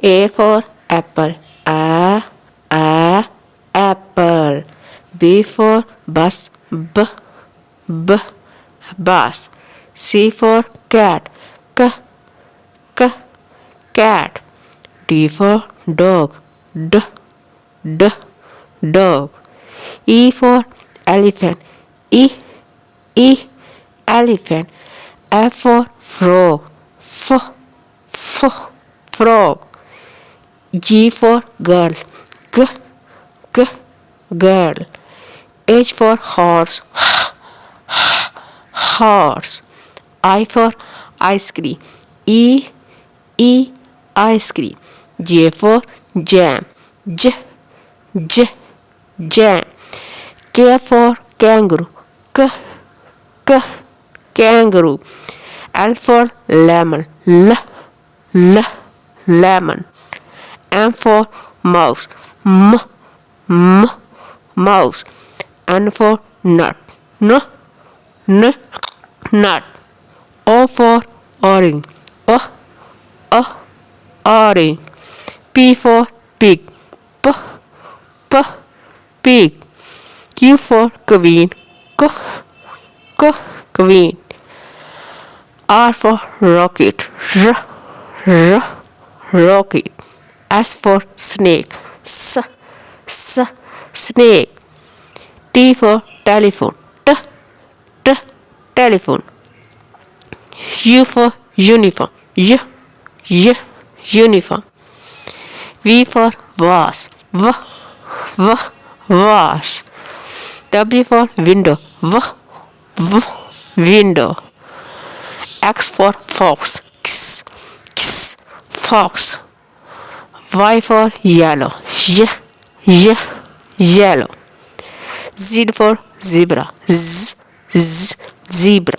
A for apple. A apple. B for bus. B bus. C for cat. K cat. D for dog. D dog. E for elephant. E elephant. F for frog. Frog. G for girl. G girl. H for horse. Horse. I for ice cream. E ice cream. J for jam. J jam. K for kangaroo. K kangaroo. L for lemon. Lemon. M for mouse. Mouse. N for nut. Nut. O for orange. Orange. P for pig. Pig. Q for queen. Queen. R for rocket. Rocket. S for snake. Snake. T for telephone. Telephone. U for uniform. Uniform. V for vase. Vase. W for window. Window. X for fox. Fox. Y for yellow. Yellow. Z for zebra. Zebra.